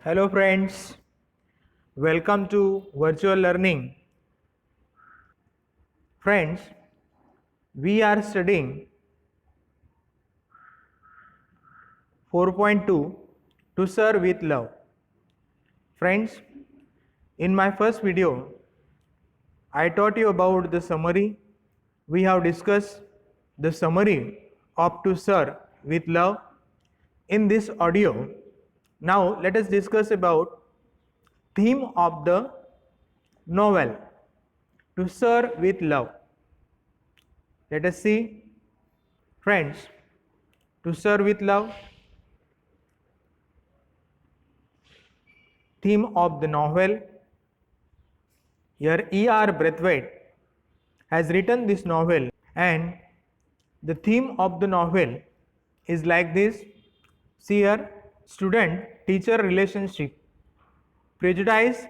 Hello friends, welcome to virtual learning. Friends, we are studying 4.2 to serve with love. Friends, in my first video, I taught you about the summary. We have discussed the summary of to serve with love in this audio. Now let us discuss about theme of the novel to serve with love. Let us see, friends, to serve with love, theme of the novel. Here E.R. Braithwaite has written this novel, and the theme of the novel is like this. See here, student teacher relationship, prejudice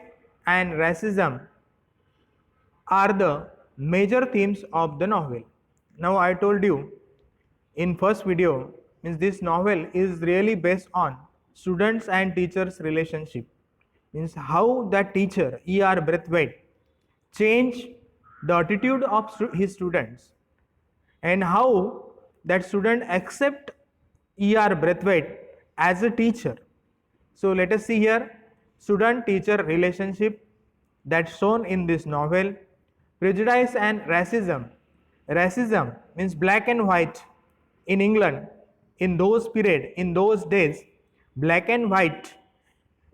and racism are the major themes of the novel. Now I told you in first video, means this novel is really based on students and teachers relationship, means how that teacher E.R. Braithwaite changed the attitude of his students and how that student accept E.R. Braithwaite as a teacher. So let us see here student teacher relationship that's shown in this novel. Prejudice and racism. Racism means black and white in England in those period, in those days, black and white,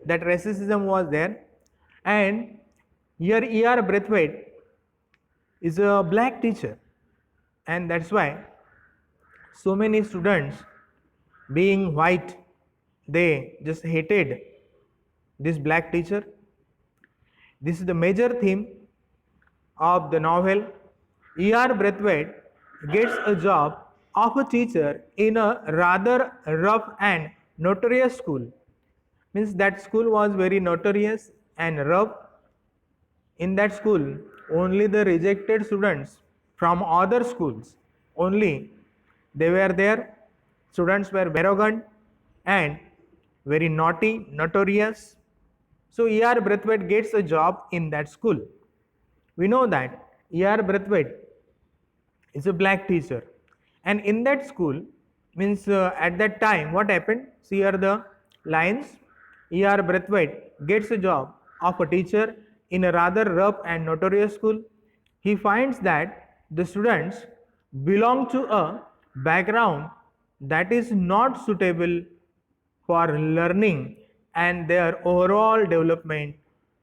that racism was there. And here E.R. Braithwaite is a black teacher, and that's why so many students being white, they just hated this black teacher. This is the major theme of the novel. E.R. Braithwaite gets a job of a teacher in a rather rough and notorious school. Means that school was very notorious and rough. In that school, only the rejected students from other schools, only they were there. Students were arrogant and very naughty, notorious. So E.R. Braithwaite gets a job in that school. We know that E.R. Braithwaite is a black teacher, and in that school, means at that time what happened, see here the lines. E.R. Braithwaite gets a job of a teacher in a rather rough and notorious school. He finds that the students belong to a background that is not suitable for learning and their overall development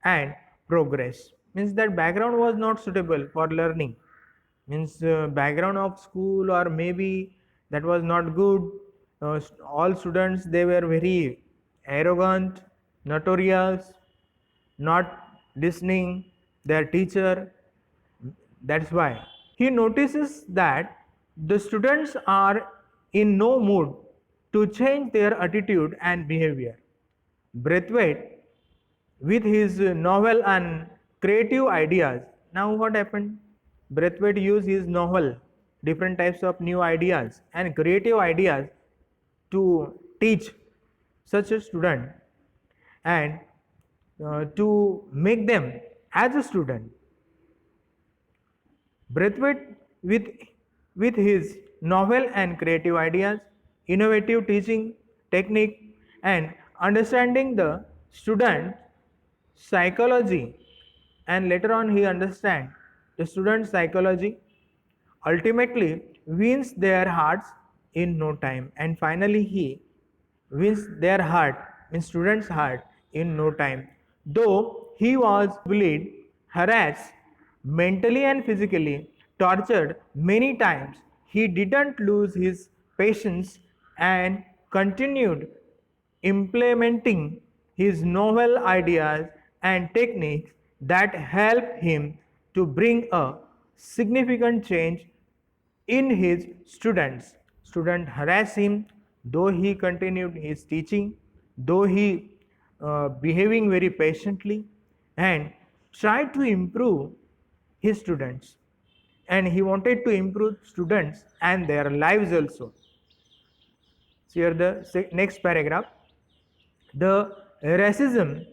and progress. Means that background was not suitable for learning, means background of school, or maybe that was not good. All students, they were very arrogant, notorious, not listening their teacher. That's why he notices that the students are in no mood to change their attitude and behavior. Braithwaite, with his novel and creative ideas, now what happened? Braithwaite used his novel, different types of new ideas and creative ideas to teach such a student and to make them as a student. Braithwaite, with his novel and creative ideas, innovative teaching technique, and understanding the student psychology, and later on he understands the student psychology, ultimately wins their hearts in no time, and finally he wins their heart, means students' heart, in no time. Though he was bullied, harassed, mentally and physically tortured many times, he didn't lose his patience and continued implementing his novel ideas and techniques that helped him to bring a significant change in his students. Students harass him, though he continued his teaching, though he behaving very patiently and tried to improve his students, and he wanted to improve students and their lives also. So here the next paragraph. The racism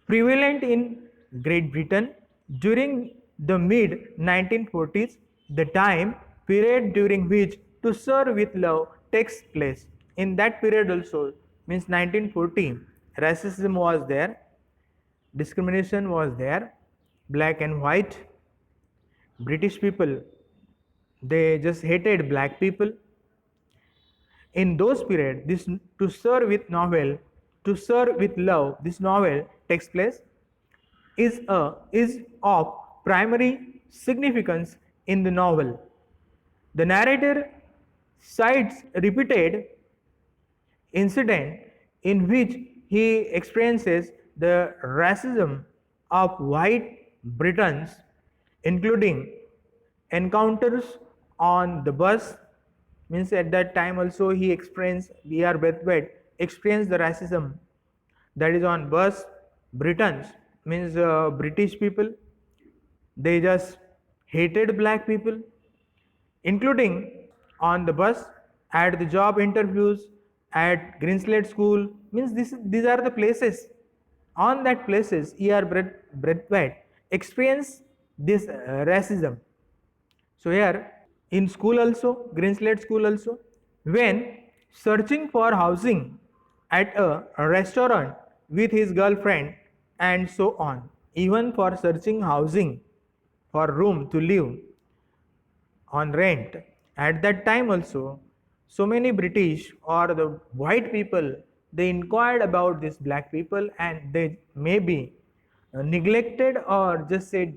prevalent in Great Britain during the mid 1940s, the time period during which To Serve with Love takes place. In that period also, means 1940, racism was there, discrimination was there, black and white. British people, they just hated black people. In those periods, this To Serve with Love, this novel takes place, is of primary significance in the novel. The narrator cites repeated incident in which he experiences the racism of white Britons, including encounters on the bus. Means at that time also he experienced, B.R. Braithwaite experienced the racism that is on bus. Britons means British people, they just hated black people, including on the bus, at the job interviews, at Greenslade School. Means these are the places. On that places, E.R. Braithwaite experienced this racism. So here in school also, Greenslade School also, when searching for housing at a restaurant with his girlfriend and so on, even for searching housing for room to live on rent, at that time also, so many British or the white people, they inquired about these black people, and they may be neglected or just said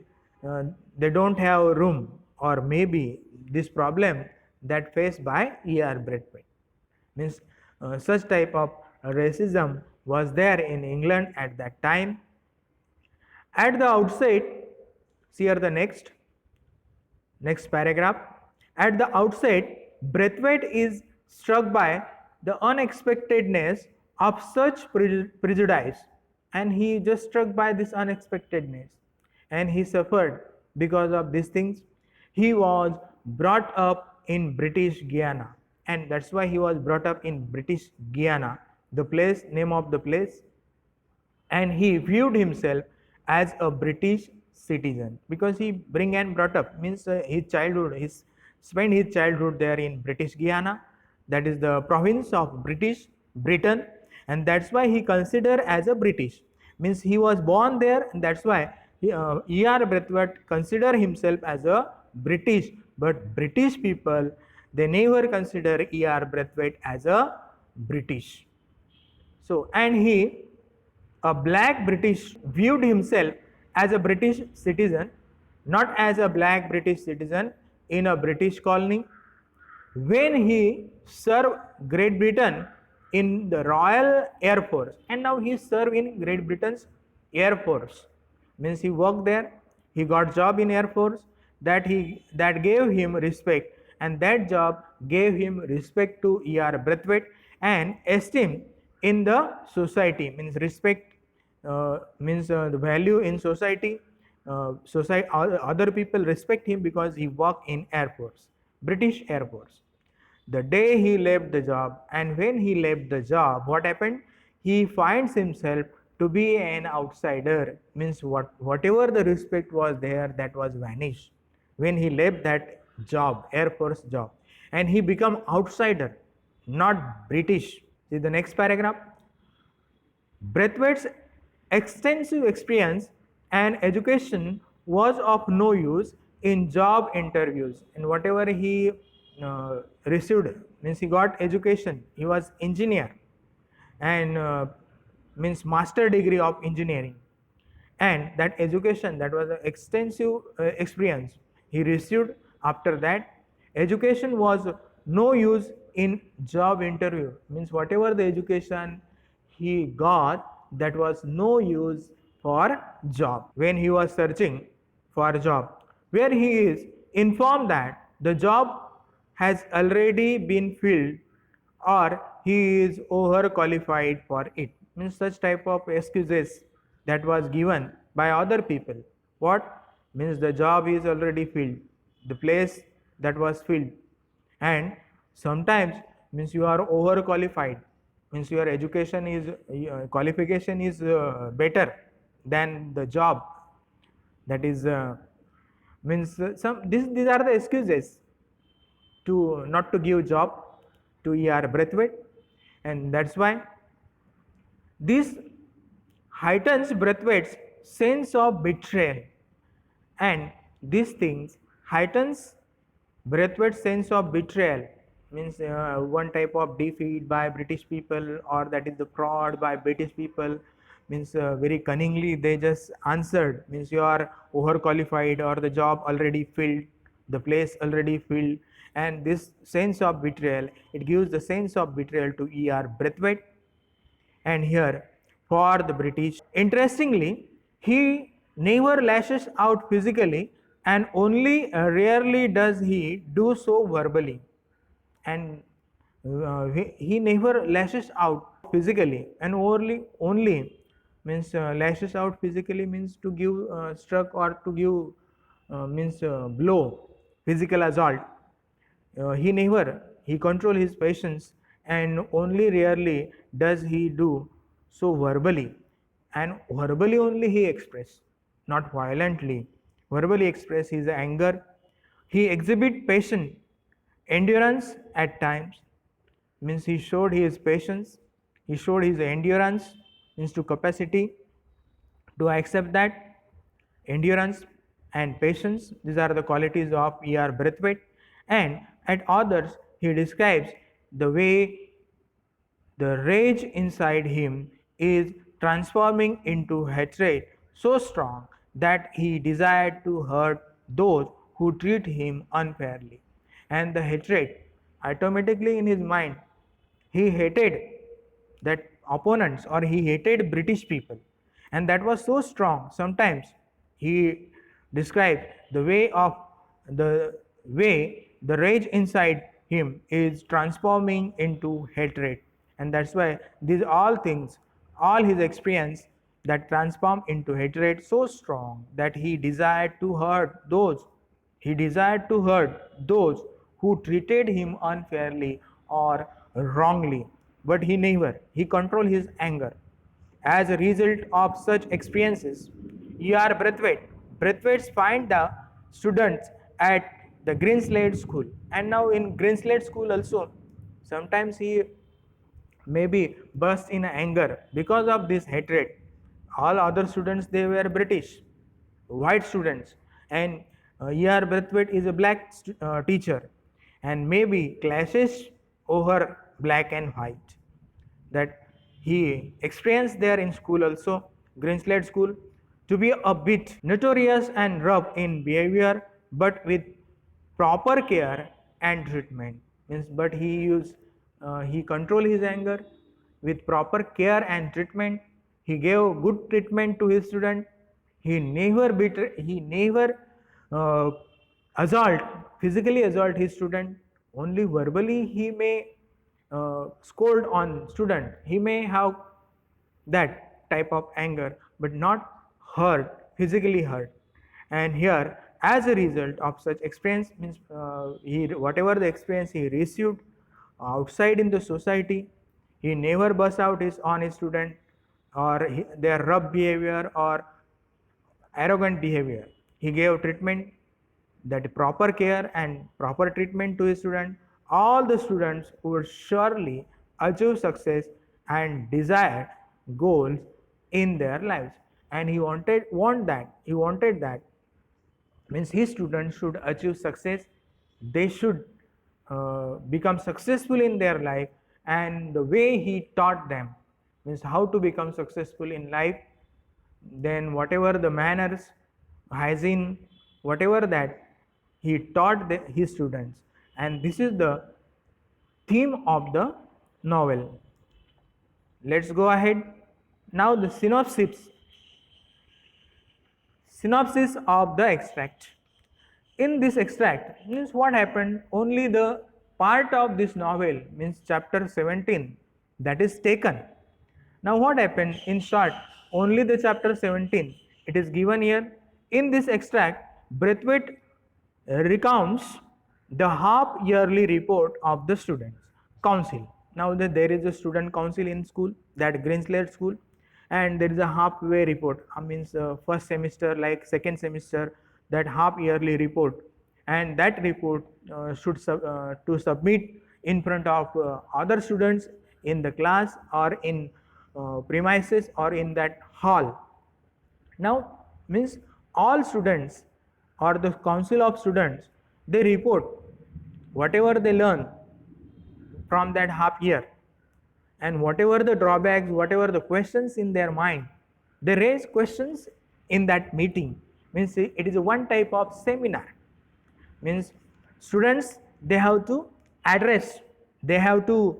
they don't have room, or maybe this problem that faced by E.R. Braithwaite. Means such type of racism was there in England at that time. At the outset, see here the next paragraph. At the outset, Braithwaite is struck by the unexpectedness of such prejudice, and he just struck by this unexpectedness, and he suffered because of these things. He was brought up in British Guiana, and that's why he was brought up in British Guiana, the place, name of the place, and he viewed himself as a British citizen because he bring and brought up, means his childhood, his spent his childhood there in British Guiana, that is the province of British Britain, and that's why he considered as a British, means he was born there, and that's why E.R. Braithwaite consider himself as a British. But British people, they never consider E.R. Braithwaite as a British. So, and he, a black British, viewed himself as a British citizen, not as a black British citizen in a British colony. When he served Great Britain in the Royal Air Force, and now he served in Great Britain's Air Force, means he worked there, he got job in Air Force, that gave him respect, and that job gave him respect to E.R. Braithwaite and esteem in the society, means respect, means the value in society. Other people respect him because he worked in Air Force, British Air Force. The day he left the job, and when he left the job, what happened? He finds himself to be an outsider, means whatever the respect was there, that was vanished when he left that job, Air Force job, and he become outsider, not British. See the next paragraph. Braithwaite's extensive experience and education was of no use in job interviews, and whatever he received, means he got education, he was engineer, and means master degree of engineering, and that education, that was an extensive experience he received. After that, education was no use in job interview, means whatever the education he got, that was no use for job when he was searching for a job, where he is informed that the job has already been filled or he is overqualified for it, means such type of excuses that was given by other people. What means? The job is already filled, the place that was filled, and sometimes means you are overqualified, means your education is qualification is better than the job, that is means some these are the excuses to not to give job to Braithwaite, and that's why this heightens Braithwaite's sense of betrayal, and these things heightens Braithwaite's sense of betrayal, means one type of defeat by British people, or that is the fraud by British people, means very cunningly they just answered, means you are overqualified or the job already filled, the place already filled, and this sense of betrayal, it gives the sense of betrayal to Braithwaite. And here for the British, interestingly, he never lashes out physically, and only rarely does he do so verbally. And he never lashes out physically, and only means lashes out physically means to give struck or to give means blow, physical assault. He never, he control his patience, and only rarely does he do so verbally, and verbally only he express, not violently, verbally express his anger. He exhibit patience, endurance at times, means he showed his patience, he showed his endurance, means to capacity to accept that, endurance and patience, these are the qualities of Braithwaite. And at others he describes the way the rage inside him is transforming into hatred so strong that he desired to hurt those who treat him unfairly. And the hatred, automatically in his mind, he hated that opponents, or he hated British people, and that was so strong. Sometimes he described the way the rage inside him is transforming into hatred, and that's why these all things, all his experience, that transform into hatred so strong that he desired to hurt those who treated him unfairly or wrongly, but he never, he controlled his anger. As a result of such experiences, Braithwaite find the students at the Greenslade School, and now in Greenslade School also, sometimes he maybe burst in anger because of this hatred. All other students, they were British, white students, and Braithwaite is a black teacher, and maybe clashes over black and white, that he experienced there in school also, Greenslade School, to be a bit notorious and rough in behavior, but with proper care and treatment. Means, but he control his anger with proper care and treatment. He gave good treatment to his student. He never uh, assault, physically assault his student. Only verbally he may scold on student, he may have that type of anger, but not hurt, physically hurt. And here, as a result of such experience, means he, whatever the experience he received outside in the society, he never burst out on his student, or their rough behavior or arrogant behavior. He gave treatment, that proper care and proper treatment to his student. All the students would surely achieve success and desire goals in their lives. And he wanted that, means his students should achieve success, they should become successful in their life. And the way he taught them, means how to become successful in life, then whatever the manners, hygiene, whatever that he taught his students. And this is the theme of the novel. Let's go ahead. Now the synopsis of the extract. In this extract, means what happened, only the part of this novel, means chapter 17, that is taken. Now what happened, in short, only the chapter 17, it is given here. In this extract, Braithwaite recounts the half yearly report of the students council. Now that there is a student council in school, that green slate school, and there is a halfway report. I means first semester, like second semester, that half yearly report, and that report to submit in front of other students in the class or in premises or in that hall. Now means all students or the council of students, they report whatever they learn from that half year, and whatever the drawbacks, whatever the questions in their mind, they raise questions in that meeting. Means it is one type of seminar. Means students, they have to address, they have to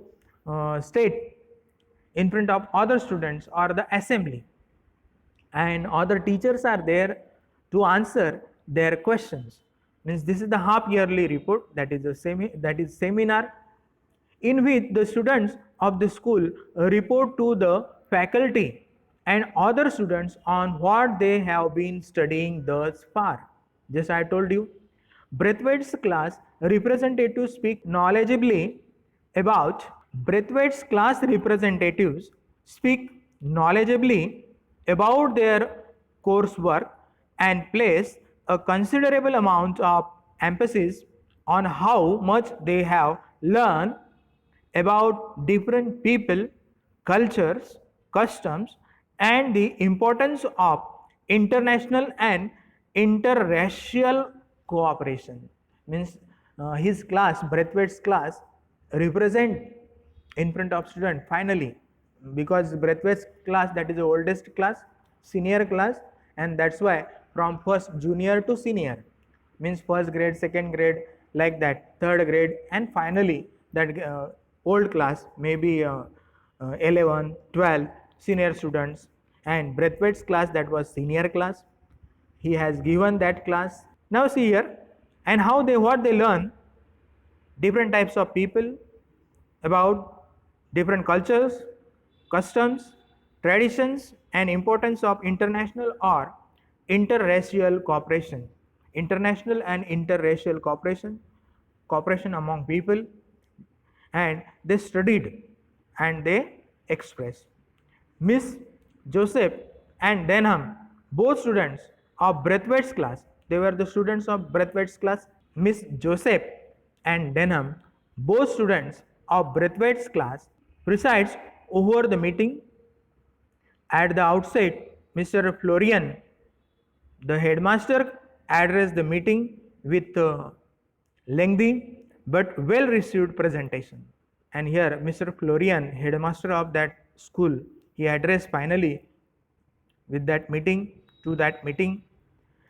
state in front of other students or the assembly, and other teachers are there to answer their questions. Means this is the half yearly report, that is seminar, in which the students of the school report to the faculty and other students on what they have been studying thus far. Just I told you, Braithwaite's class representatives speak knowledgeably about Braithwaite's class representatives speak knowledgeably about their coursework and place a considerable amount of emphasis on how much they have learned about different people, cultures, customs, and the importance of international and interracial cooperation. Means his class, Braithwaite's class, represent in front of student finally, because Braithwaite's class, that is the oldest class, senior class, and that's why from first junior to senior, means first grade, second grade, like that, third grade, and finally that old class, maybe 11, 12 senior students, and Braithwaite's class, that was senior class. He has given that class. Now see here, and how they, what they learn, different types of people, about different cultures, customs, traditions, and importance of international or interracial cooperation. International and interracial cooperation, cooperation among people, and they studied and they expressed. Miss Joseph and Denham, both students of Braithwaite's class, they were the students of Braithwaite's class. Miss Joseph and Denham, both students of Braithwaite's class, presides over the meeting. At the outset, Mr. Florian, the headmaster, addressed the meeting with a lengthy but well received presentation. And here Mr. Florian, headmaster of that school, he addressed finally with that meeting, to that meeting,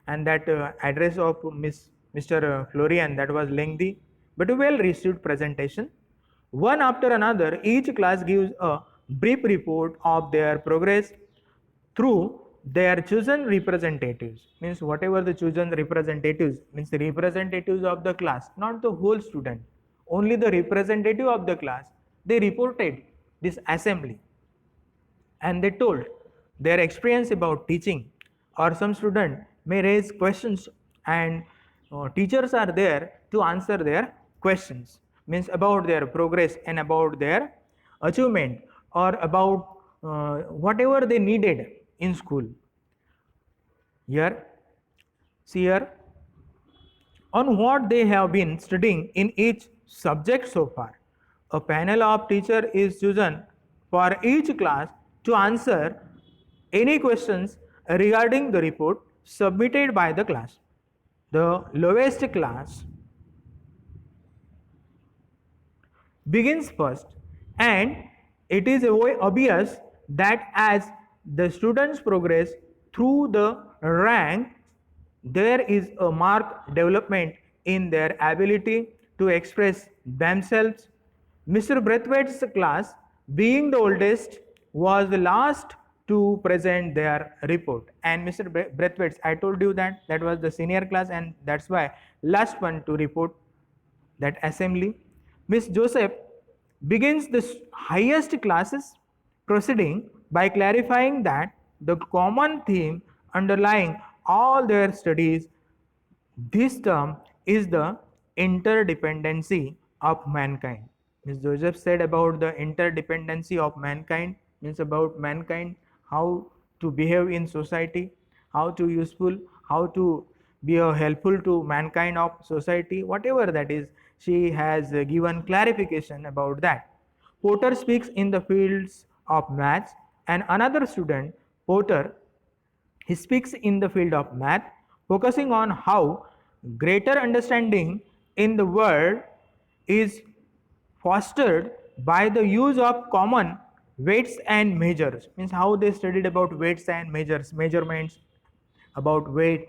and that address of Mr. Florian, that was lengthy but a well received presentation. One after another, each class gives a brief report of their progress through their chosen representatives. Means whatever the chosen representatives, means the representatives of the class, not the whole student, only the representative of the class, they reported this assembly, and they told their experience about teaching, or some student may raise questions, and teachers are there to answer their questions. Means about their progress and about their achievement, or about whatever they needed in school. Here, see here, on what they have been studying in each subject so far. A panel of teachers is chosen for each class to answer any questions regarding the report submitted by the class. The lowest class begins first, and it is obvious that as the students progress through the rank, there is a marked development in their ability to express themselves. Mr. Braithwaite's class, being the oldest, was the last to present their report, and Mr. Braithwaite's, I told you that that was the senior class, and that's why last one to report that assembly. Miss Joseph begins the highest classes, proceeding by clarifying that the common theme underlying all their studies this term is the interdependency of mankind. Ms. Joseph said about the interdependency of mankind, means about mankind, how to behave in society, how to useful, how to be helpful to mankind of society, whatever that is. She has given clarification about that. Porter speaks in the fields of maths, and another student, Porter, he speaks in the field of math, focusing on how greater understanding in the world is fostered by the use of common weights and measures. Means how they studied about weights and measures, measurements, about weight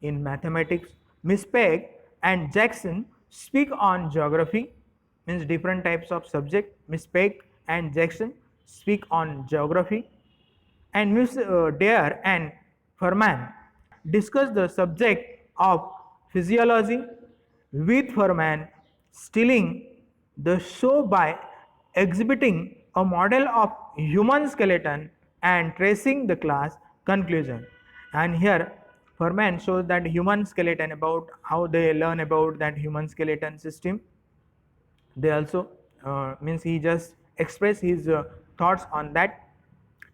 in mathematics. Miss Pegg and Jackson speak on geography, means different types of subject. Miss Pegg and Jackson speak on geography, and Miss Dare and Furman discuss the subject of physiology, with Furman stealing the show by exhibiting a model of human skeleton and tracing the class conclusion. And here Furman shows that human skeleton, about how they learn about that human skeleton system. They also means he just express his thoughts on that,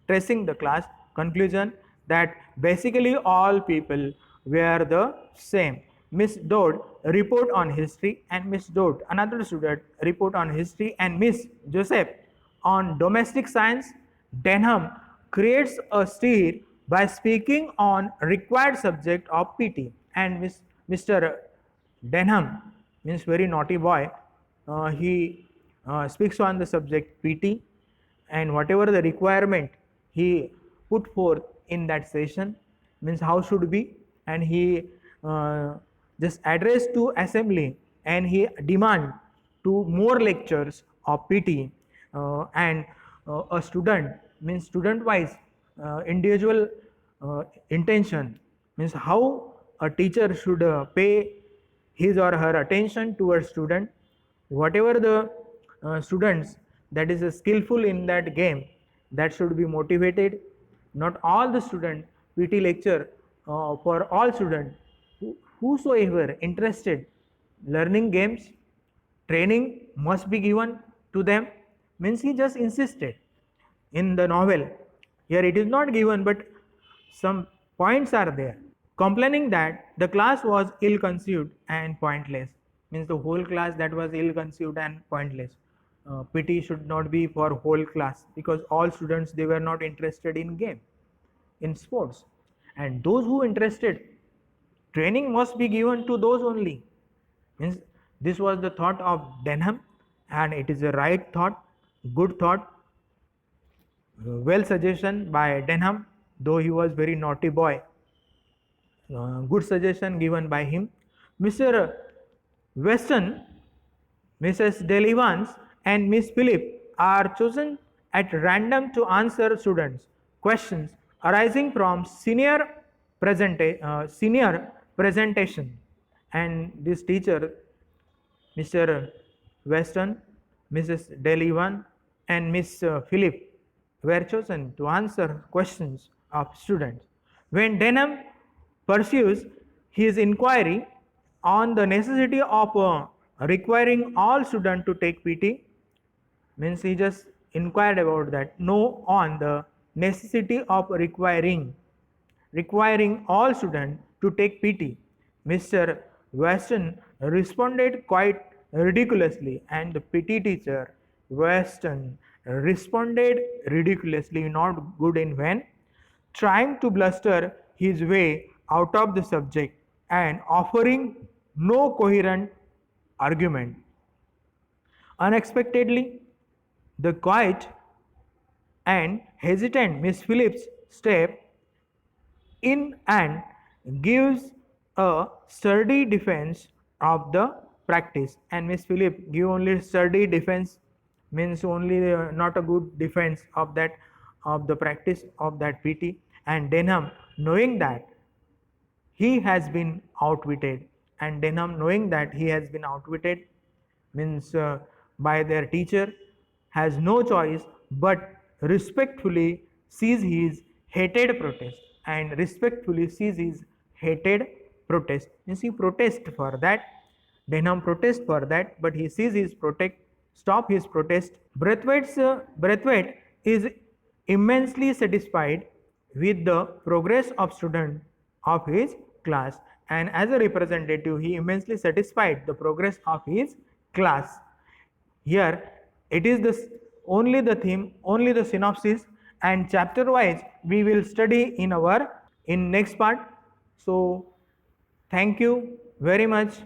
tracing the class conclusion, that basically all people were the same. Miss Dodd report on history, and Miss Dodd, another student, report on history, and Miss Joseph on domestic science. Denham creates a stir by speaking on required subject of PT, and Mr. Denham, means very naughty boy. He speaks on the subject PT, and whatever the requirement he put forth in that session, means how should be, and he just addressed to assembly, and he demand to more lectures of PT, and a student, means student wise individual intention, means how a teacher should pay his or her attention towards student, whatever the students that is skillful in that game, that should be motivated. Not all the student PT lecture, for all student whosoever interested learning games, training must be given to them, means he just insisted in the novel. Here it is not given, but some points are there, complaining that the class was ill conceived and pointless, means the whole class that was ill conceived and pointless. PT should not be for whole class, because all students, they were not interested in game, in sports, and those who interested, training must be given to those only. Means this was the thought of Denham, and it is a right thought, good thought, well suggestion by Denham, though he was very naughty boy. Good suggestion given by him. Mr. Weston, Mrs. Delevance, and Miss Phillip are chosen at random to answer students' questions arising from senior presentation, and this teacher, Mr. Weston, Mrs. Delivan, and Miss Phillip were chosen to answer questions of students. When Denham pursues his inquiry on the necessity of requiring all students to take PT, means he just inquired about that, no, on the necessity of requiring all students to take PT. Mr. Weston responded quite ridiculously, and the PT teacher Weston responded ridiculously, not good in vain, trying to bluster his way out of the subject and offering no coherent argument. Unexpectedly, the quiet and hesitant Miss Phillips step in and gives a sturdy defense of the practice, and Miss Phillip give only sturdy defense, means only not a good defense of that, of the practice of that PT. And Denham, knowing that he has been outwitted, and Denham, knowing that he has been outwitted, means by their teacher, has no choice but respectfully sees his hated protest, and respectfully sees his hated protest, means he protest for that. Denham protest for that, but he sees his stop his protest. Braithwaite is immensely satisfied with the progress of student of his class, and as a representative he immensely satisfied the progress of his class. Here it is only the theme, only the synopsis, and chapter wise we will study in next part. So thank you very much.